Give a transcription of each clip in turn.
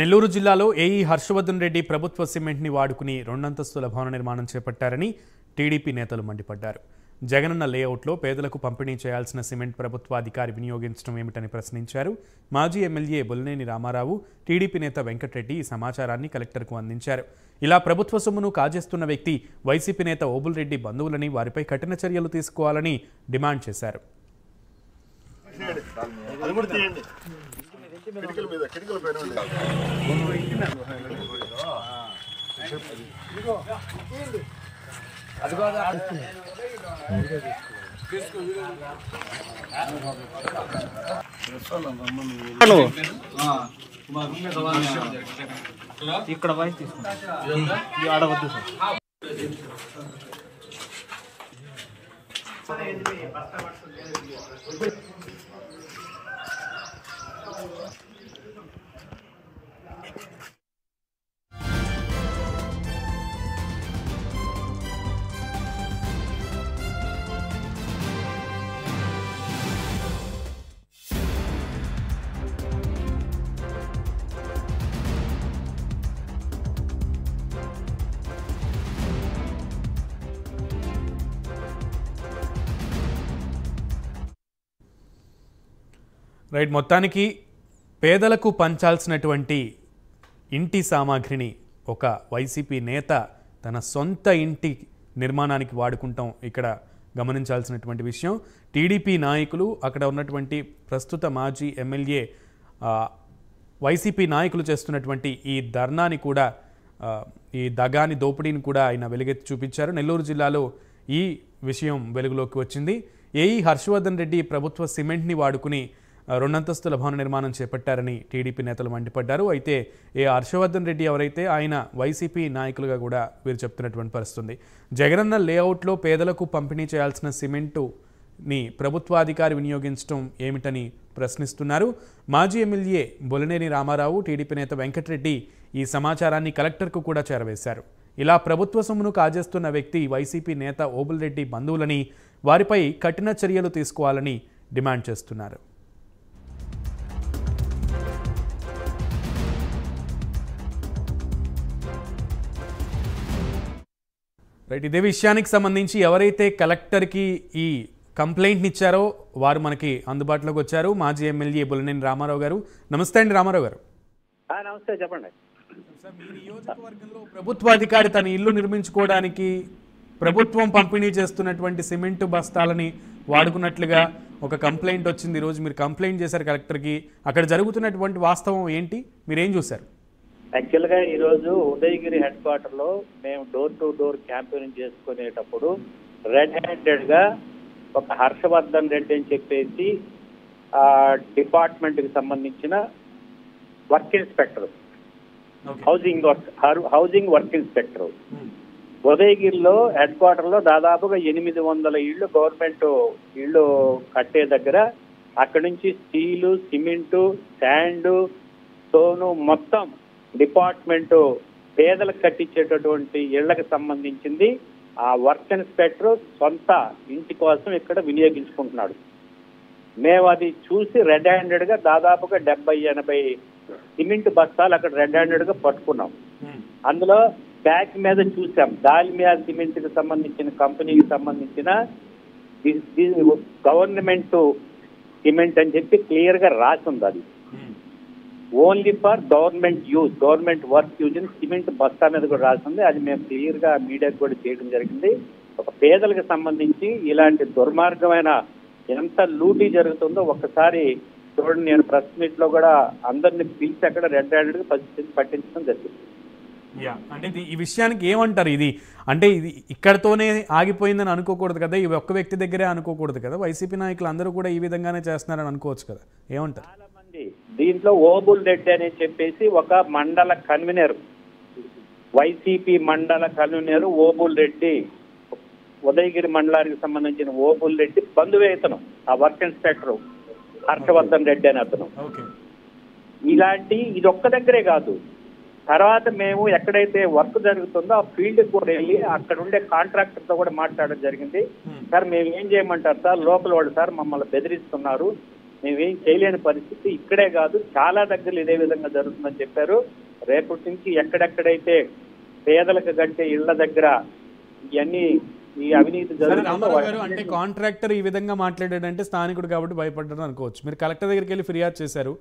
నెల్లూరు జిల్లాలో ఏఈ హర్షవర్ధన్ రెడ్డి ప్రభుత్వ సిమెంట్ని వాడుకుని రెండంతస్తుల భవన నిర్మాణం చేపట్టారని టీడీపీ నేతలు మండిపడ్డారు. జగనన్న లేఅవుట్లో పేదలకు పంపిణీ చేయాల్సిన సిమెంట్ ప్రభుత్వ అధికారి వినియోగించడం ఏమిటని ప్రశ్నించారు. మాజీ ఎమ్మెల్యే బొలినేని రామారావు, టీడీపీ నేత వెంకటరెడ్డి ఈ సమాచారాన్ని కలెక్టర్కు అందించారు. ఇలా ప్రభుత్వ సొమ్మును కాజేస్తున్న వ్యక్తి వైసీపీ నేత ఓబుల్ రెడ్డి బంధువులని, వారిపై కఠిన చర్యలు తీసుకోవాలని డిమాండ్ చేశారు. ఇక్కడ వాయిస్ తీసుకుంటాం ఆడవద్దు సార్. రైట్, మొత్తానికి పేదలకు పంచాల్సినటువంటి ఇంటి సామాగ్రిని ఒక వైసీపీ నేత తన సొంత ఇంటి నిర్మాణానికి వాడుకుంటాం ఇక్కడ గమనించాల్సినటువంటి విషయం. టీడీపీ నాయకులు, అక్కడ ఉన్నటువంటి ప్రస్తుత మాజీ ఎమ్మెల్యే, వైసీపీ నాయకులు చేస్తున్నటువంటి ఈ ధర్నాని కూడా, ఈ దగాని దోపిడీని కూడా ఆయన వెలుగెత్తి చూపించారు. నెల్లూరు జిల్లాలో ఈ విషయం వెలుగులోకి వచ్చింది. ఏఈ హర్షవర్ధన్ రెడ్డి ప్రభుత్వ సిమెంట్ని వాడుకుని రెండంతస్తుల భవన నిర్మాణం చేపట్టారని టీడీపీ నేతలు మండిపడ్డారు. అయితే ఏ హర్షవర్ధన్ రెడ్డి ఎవరైతే, ఆయన వైసీపీ నాయకులుగా కూడా వీరు చెప్తున్నటువంటి పరిస్థితుంది. జగనన్న లేఅవుట్లో పేదలకు పంపిణీ చేయాల్సిన సిమెంటుని ప్రభుత్వాధికారి వినియోగించడం ఏమిటని ప్రశ్నిస్తున్నారు. మాజీ ఎమ్మెల్యే బొలినేని రామారావు, టీడీపీ నేత వెంకటరెడ్డి ఈ సమాచారాన్ని కలెక్టర్కు కూడా చేరవేశారు. ఇలా ప్రభుత్వ సొమ్మును కాజేస్తున్న వ్యక్తి వైసీపీ నేత ఓబుల్ రెడ్డి బంధువులని, వారిపై కఠిన చర్యలు తీసుకోవాలని డిమాండ్ చేస్తున్నారు. రైట్, ఇదే విషయానికి సంబంధించి ఎవరైతే కలెక్టర్కి ఈ కంప్లైంట్ని ఇచ్చారో వారు మనకి అందుబాటులోకి వచ్చారు. మాజీ ఎమ్మెల్యే బొలినేని రామారావు గారు. నమస్తే అండి రామారావు గారు. నమస్తే, చెప్పండి సార్. మీ నియోజకవర్గంలో ప్రభుత్వాధికారి తన ఇల్లు నిర్మించుకోవడానికి ప్రభుత్వం పంపిణీ చేస్తున్నటువంటి సిమెంటు బస్తాలని వాడుకున్నట్లుగా ఒక కంప్లైంట్ వచ్చింది. ఈరోజు మీరు కంప్లైంట్ చేశారు కలెక్టర్కి. అక్కడ జరుగుతున్నటువంటి వాస్తవం ఏంటి, మీరేం చూశారు? యాక్చువల్గా ఈరోజు ఉదయగిరి హెడ్ క్వార్టర్లో మేము డోర్ టు డోర్ క్యాంపెయిన్ చేసుకునేటప్పుడు రెడ్ హ్యాండెడ్గా ఒక హర్షవర్ధన్ రెడ్డి అని చెప్పేసి డిపార్ట్మెంట్కి సంబంధించిన work inspector, housing work inspector ఉదయగిరిలో హెడ్ క్వార్టర్లో దాదాపుగా 800 ఇళ్ళు గవర్నమెంట్ ఇళ్ళు కట్టే దగ్గర అక్కడి నుంచి స్టీలు, సిమెంటు, శాండు, స్టోను మొత్తం డిపార్ట్మెంట్ పేదలకు కట్టించేటటువంటి ఇళ్లకు సంబంధించింది ఆ వర్క్ ఇన్స్పెక్టర్ సొంత ఇంటి కోసం ఇక్కడ వినియోగించుకుంటున్నాడు. మేము అది చూసి రెడ్ హ్యాండెడ్గా దాదాపుగా 70-80 సిమెంట్ బస్తాలు అక్కడ రెడ్ హ్యాండెడ్గా పట్టుకున్నాం. అందులో బ్యాక్ మీద చూసాం దాల్మియా సిమెంట్కి సంబంధించిన కంపెనీకి సంబంధించిన గవర్నమెంట్ సిమెంట్ అని చెప్పి క్లియర్గా రాసి ఉంది. అది only for government use, government work use అని సిమెంట్ బస్తా మీద కూడా రాసింది. అది మేము క్లియర్గా మీడియాకు కూడా చేయడం జరిగింది. ఒక పేదలకు సంబంధించి ఇలాంటి దుర్మార్గమైన ఎంత లూటీ జరుగుతుందో ఒక్కసారి చూడండి. నేను ప్రెస్ మీట్ లో కూడా అందరిని పిలిచి అక్కడ రెడ్ హ్యాండెడ్గా పట్టించడం జరిగింది. అంటే ఈ విషయానికి ఏమంటారు? ఇది అంటే ఇది ఇక్కడతోనే ఆగిపోయిందని అనుకోకూడదు కదా, ఇవి ఒక్క వ్యక్తి దగ్గరే అనుకోకూడదు కదా, వైసీపీ నాయకులు అందరూ కూడా ఈ విధంగానే చేస్తున్నారని అనుకోవచ్చు కదా, ఏమంటారు? చాలా మంది దీంట్లో ఓబుల్ రెడ్డి అని చెప్పేసి ఒక మండల కన్వీనర్, వైసీపీ మండల కన్వీనర్ ఓబుల్ రెడ్డి, ఉదయగిరి మండలానికి సంబంధించిన ఓబుల్ రెడ్డి బంధువే ఇతను, ఆ వర్క్ ఇన్స్పెక్టర్ హర్షవర్ధన్ రెడ్డి అని అతను. ఇలాంటి ఇది ఒక్క దగ్గరే కాదు, తర్వాత మేము ఎక్కడైతే వర్క్ జరుగుతుందో ఆ ఫీల్డ్ కూడా వెళ్ళి అక్కడ ఉండే కాంట్రాక్టర్ తో కూడా మాట్లాడడం జరిగింది. సార్ మేము ఏం చేయమంటారు సార్, లోకల్ వాళ్ళు సార్ మమ్మల్ని బెదిరిస్తున్నారు, మేమేం చేయలేని పరిస్థితి. ఇక్కడే కాదు, చాలా దగ్గరలు ఇదే విధంగా జరుగుతుందని చెప్పారు. రేపటి నుంచి ఎక్కడెక్కడైతే పేదలకు గంటే ఇళ్ల దగ్గర ఇవన్నీ ఈ అవినీతి రామారావు గారు, అంటే కాంట్రాక్టర్ ఈ విధంగా మాట్లాడాడంటే స్థానికుడు కాబట్టి భయపడ్డారు అనుకోవచ్చు. మీరు కలెక్టర్ దగ్గరికి వెళ్ళి ఫిర్యాదు చేశారు.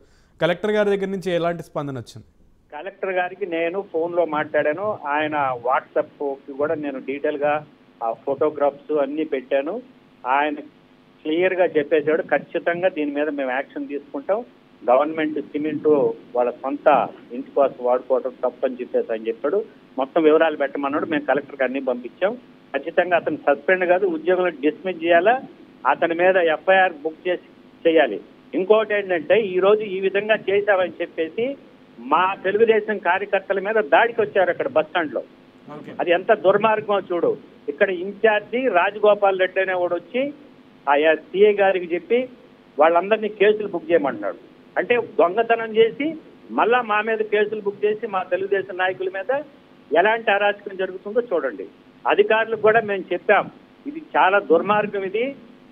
కలెక్టర్ గారి దగ్గర నుంచి ఎలాంటి స్పందన వచ్చింది? కలెక్టర్ గారికి నేను ఫోన్లో మాట్లాడాను. ఆయన వాట్సాప్కి కూడా నేను డీటెయిల్గా ఆ ఫోటోగ్రాఫ్స్ అన్నీ పెట్టాను. ఆయన క్లియర్గా చెప్పేశాడు, ఖచ్చితంగా దీని మీద మేము యాక్షన్ తీసుకుంటాం. గవర్నమెంట్ సిమెంటు వాళ్ళ సొంత ఇంటి కోసం వాడుకోవడం తప్పని చెప్పేసి అని చెప్పాడు. మొత్తం వివరాలు పెట్టమన్నాడు. మేము కలెక్టర్కి అన్ని పంపించాం. ఖచ్చితంగా అతను సస్పెండ్ కాదు, ఉద్యోగంలో డిస్మిస్ చేయాలా, అతని మీద ఎఫ్ఐఆర్ బుక్ చేయాలి. ఇంకోటి ఏంటంటే, ఈ రోజు ఈ విధంగా చేశామని చెప్పేసి మా తెలుగుదేశం కార్యకర్తల మీద దాడికి వచ్చారు అక్కడ బస్ స్టాండ్ లో. అది ఎంత దుర్మార్గమో చూడు. ఇక్కడ ఇన్ఛార్జి రాజగోపాల్ రెడ్డి అనే వాడు వచ్చి ఆ సిఐ గారికి చెప్పి వాళ్ళందరినీ కేసులు బుక్ చేయమంటున్నాడు. అంటే దొంగతనం చేసి మళ్ళా మా మీద కేసులు బుక్ చేసి మా తెలుగుదేశం నాయకుల మీద ఎలాంటి అరాచకం జరుగుతుందో చూడండి. అధికారులకు కూడా మేము చెప్పాం, ఇది చాలా దుర్మార్గం. ఇది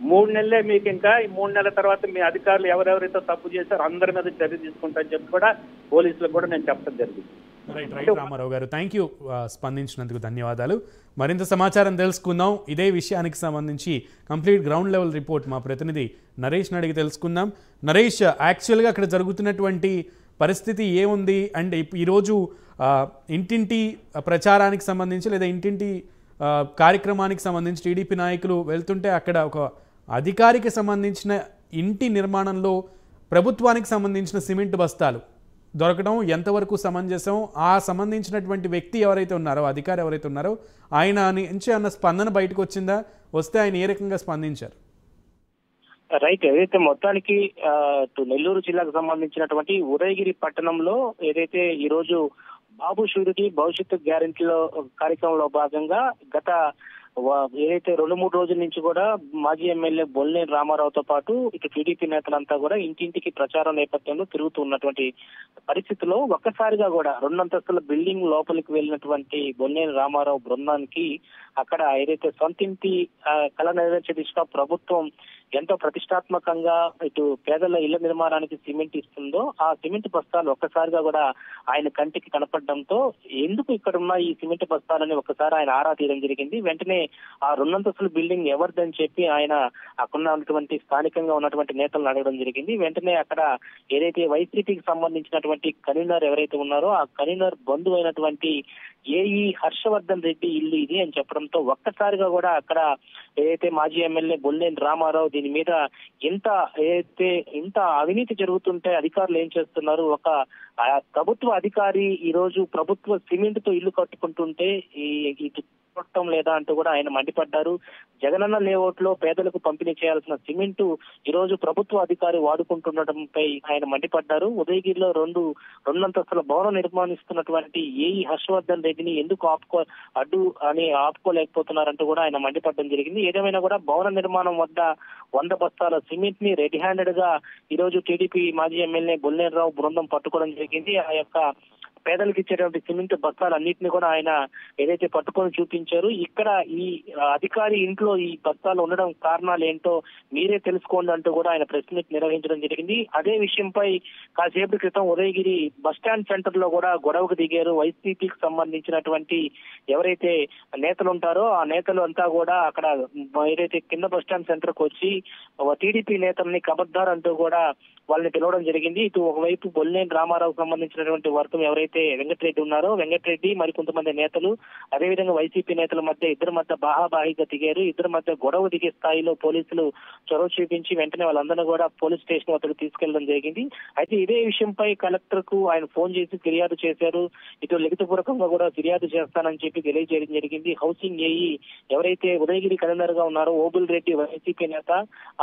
3 నెలలే మీకు, ఇంకా ఈ 3 నెలల తర్వాత మీ అధికారులు ఎవరెవరైతే తప్పు చేశారో అందరి మీద చర్య తీసుకుంటారని చెప్పి కూడా పోలీసులకు కూడా నేను చెప్పడం జరిగింది. రైట్ రామారావు గారు, థ్యాంక్ యూ. స్పందించినందుకు ధన్యవాదాలు. మరింత సమాచారం తెలుసుకుందాం. ఇదే విషయానికి సంబంధించి కంప్లీట్ గ్రౌండ్ లెవెల్ రిపోర్ట్ మా ప్రతినిధి నరేష్ని అడిగి తెలుసుకుందాం. నరేష్, యాక్చువల్గా అక్కడ జరుగుతున్నటువంటి పరిస్థితి ఏముంది? అండ్ ఈరోజు ఇంటింటి ప్రచారానికి సంబంధించి లేదా ఇంటింటి కార్యక్రమానికి సంబంధించి టీడీపీ నాయకులు వెళ్తుంటే అక్కడ ఒక అధికారికి సంబంధించిన ఇంటి నిర్మాణంలో ప్రభుత్వానికి సంబంధించిన సిమెంట్ బస్తాలు దొరకడం ఎంతవరకు సమంజసం? ఆ సంబంధించినటువంటి వ్యక్తి ఎవరైతే ఉన్నారో, అధికారి ఎవరైతే ఉన్నారో, ఆయన నుంచి అన్న స్పందన బయటకు వచ్చిందా? వస్తే ఆయన ఏ రకంగా స్పందించారు? రైట్, ఏదైతే మొత్తానికి నెల్లూరు జిల్లాకు సంబంధించినటువంటి ఉదయగిరి పట్టణంలో ఏదైతే ఈ రోజు బాబు షూరిటీ భవిష్యత్తు గ్యారెంటీలో కార్యక్రమంలో భాగంగా గత ఏదైతే 2-3 రోజుల నుంచి కూడా మాజీ ఎమ్మెల్యే బొల్లేని రామారావుతో పాటు ఇటు టీడీపీ నేతలంతా కూడా ఇంటింటికి ప్రచారం నేపథ్యంలో తిరుగుతూ ఉన్నటువంటి పరిస్థితుల్లో ఒక్కసారిగా కూడా 2 అంతస్తుల బిల్డింగ్ లోపలికి వెళ్ళినటువంటి బొల్లేని రామారావు బృందానికి అక్కడ ఏదైతే సొంతింటి కళ నెరవేర్చే దిశగా ప్రభుత్వం ఎంతో ప్రతిష్టాత్మకంగా ఇటు పేదల ఇళ్ల నిర్మాణానికి సిమెంట్ ఇస్తుందో ఆ సిమెంట్ బస్తాలు ఒక్కసారిగా కూడా ఆయన కంటికి కనపడడంతో ఎందుకు ఇక్కడ ఉన్న ఈ సిమెంట్ బస్తాలని ఒక్కసారి ఆయన ఆరా తీయడం జరిగింది. వెంటనే ఆ 2 అంతస్తుల బిల్డింగ్ ఎవరిదని చెప్పి ఆయన అక్కడ ఉన్నటువంటి స్థానికంగా ఉన్నటువంటి నేతలను అడగడం జరిగింది. వెంటనే అక్కడ ఏదైతే వైసీపీకి సంబంధించినటువంటి కన్వీనర్ ఎవరైతే ఉన్నారో ఆ కన్వీనర్ బంధువు అయినటువంటి ఏఈ హర్షవర్ధన్ రెడ్డి ఇల్లు ఇది అని చెప్పడంతో ఒక్కసారిగా కూడా అక్కడ ఏదైతే మాజీ ఎమ్మెల్యే బొల్లేని రామారావు దీని మీద ఇంత అవినీతి జరుగుతుంటే అధికారులు ఏం చేస్తున్నారు, ఒక ప్రభుత్వ అధికారి ఈ రోజు ప్రభుత్వ సిమెంట్ తో ఇల్లు కట్టుకుంటుంటే కొట్టడం లేదా అంటూ కూడా ఆయన మండిపడ్డారు. జగనన్న లేఅవుట్ లో పేదలకు పంపిణీ చేయాల్సిన సిమెంటు ఈ రోజు ప్రభుత్వ అధికారి వాడుకుంటుండటంపై ఆయన మండిపడ్డారు. ఉదయగిరిలో 2 అంతస్తుల భవనం నిర్మాణిస్తున్నటువంటి ఏఈ హర్షవర్ధన్ రెడ్డిని ఎందుకు ఆపుకోలేకపోతున్నారంటూ కూడా ఆయన మండిపడడం జరిగింది. ఏదేమైనా కూడా భవన నిర్మాణం వద్ద 100 బస్తాల సిమెంట్ ని రెడీ హ్యాండెడ్ గా ఈ రోజు టీడీపీ మాజీ ఎమ్మెల్యే బొల్లేనిరావు బృందం పట్టుకోవడం జరిగింది. ఆ యొక్క పేదలకు ఇచ్చేటువంటి సిమెంట్ బస్తాలన్నింటినీ కూడా ఆయన ఏదైతే పట్టుకొని చూపించారు. ఇక్కడ ఈ అధికారి ఇంట్లో ఈ బస్తాలు ఉండడం కారణాలు ఏంటో మీరే తెలుసుకోండి అంటూ కూడా ఆయన ప్రెస్ మీట్ నిర్వహించడం జరిగింది. అదే విషయంపై కాసేపటి క్రితం ఉదయగిరి బస్టాండ్ సెంటర్ లో కూడా గొడవకు దిగారు. వైసీపీకి సంబంధించినటువంటి ఎవరైతే నేతలు ఉంటారో ఆ నేతలు అంతా కూడా అక్కడ ఏదైతే కింద బస్టాండ్ సెంటర్ కు వచ్చి టీడీపీ నేతల్ని కబద్దార్ అంటూ కూడా వాళ్ళని పిలవడం జరిగింది. ఇటు ఒకవైపు బొల్లేని రామారావుకు సంబంధించినటువంటి వర్గం ఎవరైతే వెంకటరెడ్డి ఉన్నారో వెంకటరెడ్డి మరి కొంతమంది నేతలు అదేవిధంగా వైసీపీ నేతల మధ్య ఇద్దరి మధ్య బాహాబాహిగా దిగారు. ఇద్దరి మధ్య గొడవ దిగే స్థాయిలో పోలీసులు చొరవ చూపించి వెంటనే వాళ్ళందరూ కూడా పోలీస్ స్టేషన్ వద్దకు తీసుకెళ్లడం జరిగింది. అయితే ఇదే విషయంపై కలెక్టర్ కు ఆయన ఫోన్ చేసి ఫిర్యాదు చేశారు. ఇటు లిఖితపూర్వకంగా కూడా ఫిర్యాదు చేస్తానని చెప్పి తెలియజేయడం జరిగింది. హౌసింగ్ ఏఈ ఎవరైతే ఉదయగిరి కన్వీనర్ గా ఉన్నారో ఓబుల్ రెడ్డి వైసీపీ నేత,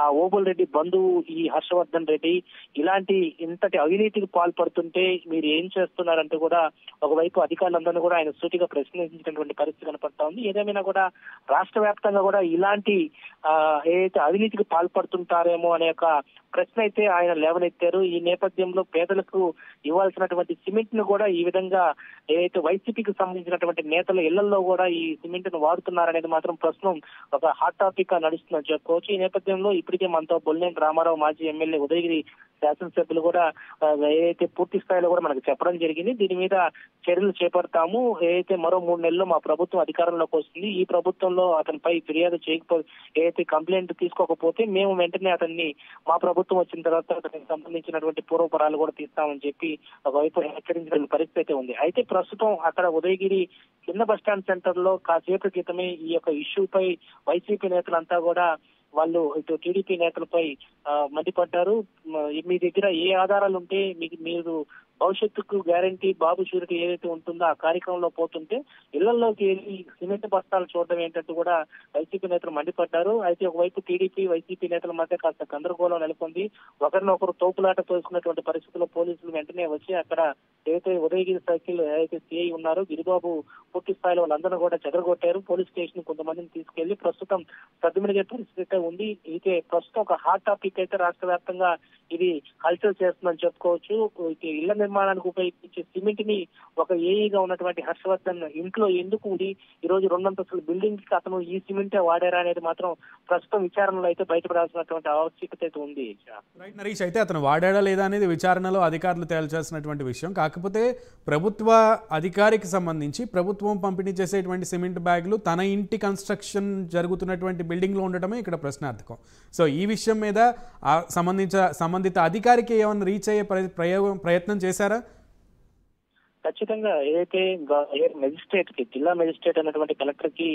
ఆ ఓబుల్ రెడ్డి బంధువు ఈ హర్షవర్ధన్ రెడ్డి ఇలాంటి ఇంతటి అవినీతికి పాల్పడుతుంటే మీరు ఏం చేస్తున్నారంటూ కూడా ఒకవైపు అధికారులందరినీ కూడా ఆయన సూటిగా ప్రశ్నించినటువంటి పరిస్థితి కనపడతా ఉంది. ఏదేమైనా కూడా రాష్ట్ర వ్యాప్తంగా కూడా ఇలాంటి ఏదైతే అవినీతికి పాల్పడుతుంటారేమో అనే ఒక ప్రశ్న అయితే ఆయన లేవనెత్తారు. ఈ నేపథ్యంలో పేదలకు ఇవ్వాల్సినటువంటి సిమెంట్ ను కూడా ఈ విధంగా ఏదైతే వైసీపీకి సంబంధించినటువంటి నేతల ఇళ్లలో కూడా ఈ సిమెంట్ ను వాడుతున్నారనేది మాత్రం ప్రస్తుతం ఒక హాట్ టాపిక్ గా నడుస్తుందని చెప్పుకోవచ్చు. ఈ నేపథ్యంలో ఇప్పటికే మనతో బొల్లినేని రామారావు మాజీ ఎమ్మెల్యే ఉదయగిరి శాసనసభ్యులు కూడా ఏదైతే పూర్తి స్థాయిలో కూడా మనకు చెప్పడం జరిగింది. దీని మీద చర్యలు చేపడతాము. ఏదైతే మరో 3 నెలల్లో మా ప్రభుత్వం అధికారంలోకి వస్తుంది, ఈ ప్రభుత్వంలో అతనిపై ఫిర్యాదు చేయకపోతే ఏదైతే కంప్లైంట్ తీసుకోకపోతే మేము వెంటనే అతన్ని మా ప్రభుత్వం వచ్చిన తర్వాత అతనికి సంబంధించినటువంటి పూర్వపరాలు కూడా తీస్తామని చెప్పి ఒకవైపు హెచ్చరించిన పరిస్థితి అయితే ఉంది. అయితే ప్రస్తుతం అక్కడ ఉదయగిరి కింద బస్టాండ్ సెంటర్ లో కాసేపటి క్రితమే ఈ యొక్క ఇష్యూపై వైసీపీ నేతలంతా కూడా వాళ్ళు ఇటు టీడీపీ నేతలపై మండిపడ్డారు. మీ దగ్గర ఏ ఆధారాలు ఉంటే మీరు భవిష్యత్తుకు గ్యారంటీ బాబు షూరిటీ ఏదైతే ఉంటుందో ఆ కార్యక్రమంలో పోతుంటే ఇళ్లలోకి వెళ్ళి సిమెంట్ బస్తాలు చూడడం ఏంటంటూ కూడా వైసీపీ నేతలు మండిపడ్డారు. అయితే ఒకవైపు టీడీపీ వైసీపీ నేతల మధ్య కాస్త గందరగోళం నెలకొంది. ఒకరినొకరు తోపులాట తోసుకున్నటువంటి పరిస్థితుల్లో పోలీసులు వెంటనే వచ్చి అక్కడ ఏదైతే ఉదయగిరి సర్కిల్ ఏదైతే సిఐ ఉన్నారో గిరిబాబు పూర్తి స్థాయిలో వాళ్ళందరూ కూడా చెదరగొట్టారు. పోలీస్ స్టేషన్ కొంతమందిని తీసుకెళ్లి ప్రస్తుతం సద్దుమణిగే పరిస్థితి ఉంది. అయితే ప్రస్తుతం ఒక హాట్ టాపిక్ అయితే రాష్ట్ర వ్యాప్తంగా ఇది హల్చల్ చేస్తుందని చెప్పుకోవచ్చు. ఇళ్ల నిర్మాణానికి ఉపయోగించే సిమెంట్ ని ఒక ఏఈగా ఉన్నటువంటి హర్షవర్ధన్ ఇంట్లో ఎందుకు ఈ రోజు 2 అంతస్తుల బిల్డింగ్ కి అతను ఈ సిమెంటే వాడారా అనేది మాత్రం ప్రస్తుతం విచారణలో అయితే బయటపడాల్సినటువంటి ఆవశ్యకత అయితే ఉంది. నరేష్, అయితే అతను వాడాడా లేదా అనేది విచారణలో అధికారులు తేల్చాల్సినటువంటి విషయం. కాకపోతే ప్రభుత్వ అధికారికి సంబంధించి ప్రభుత్వం పంపిణీ చేసేటువంటి సిమెంట్ బ్యాగులు తన ఇంటి కన్స్ట్రక్షన్ జరుగుతున్నటువంటి బిల్డింగ్ లో ఉండటమే ఇక్కడ ప్రశ్నార్థకం. సో ఈ విషయం మీద సంబంధిత అధికారికి ఏమైనా రీచ్ అయ్యే ప్రయత్నం చేశారా? ఖచ్చితంగా ఏదైతే మెజిస్ట్రేట్ కి జిల్లా మెజిస్ట్రేట్ అయినటువంటి కలెక్టర్ కి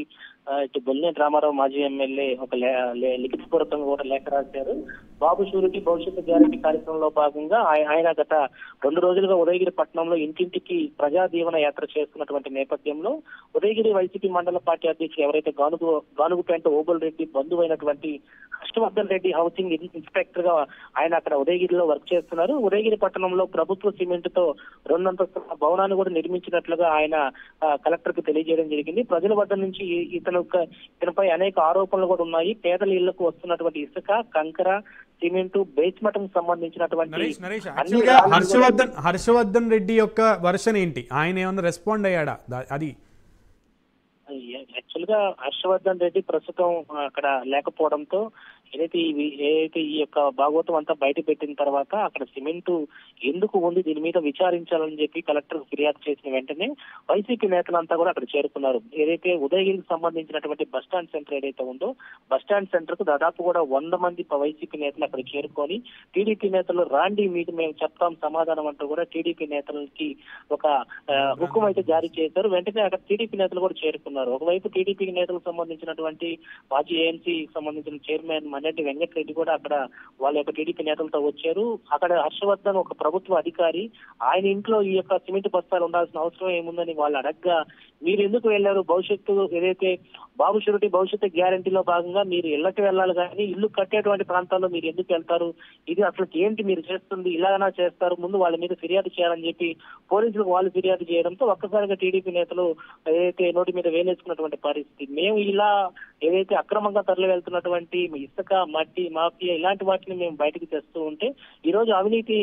ఇటు బొల్లినేని రామారావు మాజీ ఎమ్మెల్యే ఒక లిఖితపూర్వకంగా కూడా లేఖ రాశారు. బాబు షూరిటీ భవిష్యత్తు గ్యారంటీ కార్యక్రమంలో భాగంగా ఆయన గత 2 రోజులుగా ఉదయగిరి పట్టణంలో ఇంటింటికి ప్రజా దీవెన యాత్ర చేస్తున్నటువంటి నేపథ్యంలో ఉదయగిరి వైసీపీ మండల పార్టీ అధ్యక్షులు ఎవరైతే గానుగుపేంట ఓబుల్ రెడ్డి బంధువైనటువంటి హర్షవర్ధన్ రెడ్డి హౌసింగ్ ఇన్స్పెక్టర్ గా ఆయన అక్కడ ఉదయగిరిలో వర్క్ చేస్తున్నారు. ఉదయగిరి పట్టణంలో ప్రభుత్వ సిమెంట్ తో 2 అంతస్తుల భవనాన్ని కూడా నిర్మించినట్లుగా ఆయన కలెక్టర్ కు తెలియజేయడం జరిగింది. ప్రజల వద్ద నుంచి ఇతనిపై అనేక ఆరోపణలు కూడా ఉన్నాయి. పేదల ఇళ్లకు వస్తున్నటువంటి ఇసుక, కంకర, సిమెంట్, బేస్మెంట్ సంబంధించినటువంటి హర్షవర్ధన్ రెడ్డి యొక్క వర్షన్ ఏంటి? ఆయన ఏమన్నా రెస్పాండ్ అయ్యాడా? అది యాక్చువల్ గా హర్షవర్ధన్ రెడ్డి ప్రస్తుతం అక్కడ లేకపోవడంతో ఏదైతే ఈ యొక్క భాగవతం అంతా బయట పెట్టిన తర్వాత అక్కడ సిమెంట్ ఎందుకు ఉంది దీని మీద విచారించాలని చెప్పి కలెక్టర్ ఫిర్యాదు చేసిన వెంటనే వైసీపీ నేతలంతా కూడా అక్కడ చేరుకున్నారు. ఏదైతే ఉదయగిరికి సంబంధించినటువంటి బస్టాండ్ సెంటర్ ఏదైతే ఉందో బస్టాండ్ సెంటర్ కు దాదాపు కూడా 100 మంది వైసీపీ నేతలు అక్కడ చేరుకొని టీడీపీ నేతలు రాండి మీకు మేము చెప్తాం సమాధానం అంటూ కూడా టీడీపీ నేతలకి ఒక హుకుం అయితే జారీ చేశారు. వెంటనే అక్కడ టీడీపీ నేతలు కూడా చేరుకున్నారు. ఒకవైపు టీడీపీ నేతలకు సంబంధించినటువంటి మాజీ ఏఎంసీ సంబంధించిన చైర్మన్ మన్నెడ్డి వెంకటరెడ్డి కూడా అక్కడ వాళ్ళ యొక్క టీడీపీ నేతలతో వచ్చారు. అక్కడ హర్షవర్ధన్ ఒక ప్రభుత్వ అధికారి, ఆయన ఇంట్లో ఈ యొక్క సిమెంట్ బస్తాలు ఉండాల్సిన అవసరం ఏముందని వాళ్ళు అడగ్గా మీరు ఎందుకు వెళ్లారు? భవిష్యత్తు ఏదైతే బాబు షూరిటీ భవిష్యత్తు గ్యారంటీలో భాగంగా మీరు ఇళ్లకి వెళ్ళాలి కానీ ఇల్లు కట్టేటువంటి ప్రాంతాల్లో మీరు ఎందుకు వెళ్తారు? ఇది అసలు ఏంటి మీరు చేస్తుంది? ఇలాగనా చేస్తారు? ముందు వాళ్ళ మీద ఫిర్యాదు చేయాలని చెప్పి పోలీసులకు వాళ్ళు ఫిర్యాదు చేయడంతో ఒక్కసారిగా టీడీపీ నేతలు ఏదైతే నోటి మీద వేలేసుకున్నటువంటి పరిస్థితి. మేము ఇలా ఏదైతే అక్రమంగా తరలి వెళ్తున్నటువంటి ఇసుక, మట్టి, మాఫియా ఇలాంటి వాటిని మేము బయటకు తెస్తూ ఉంటే ఈ రోజు అవినీతి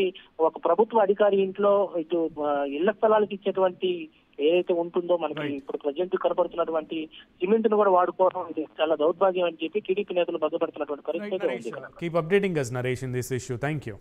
ఒక ప్రభుత్వ అధికారి ఇంట్లో ఇటు ఇళ్ల స్థలాలకు ఇచ్చేటువంటి ఏదైతే ఉంటుందో మనకి ఇప్పుడు ప్రజెంట్ కనపడుతున్నటువంటి సిమెంట్ ను కూడా వాడుకోవడం ఇది చాలా దౌర్భాగ్యం అని చెప్పి టీడీపీ నేతలు భద్రపడుతున్నటువంటి పరిస్థితి. Keep updating us, Naresh, in this issue. Thank you.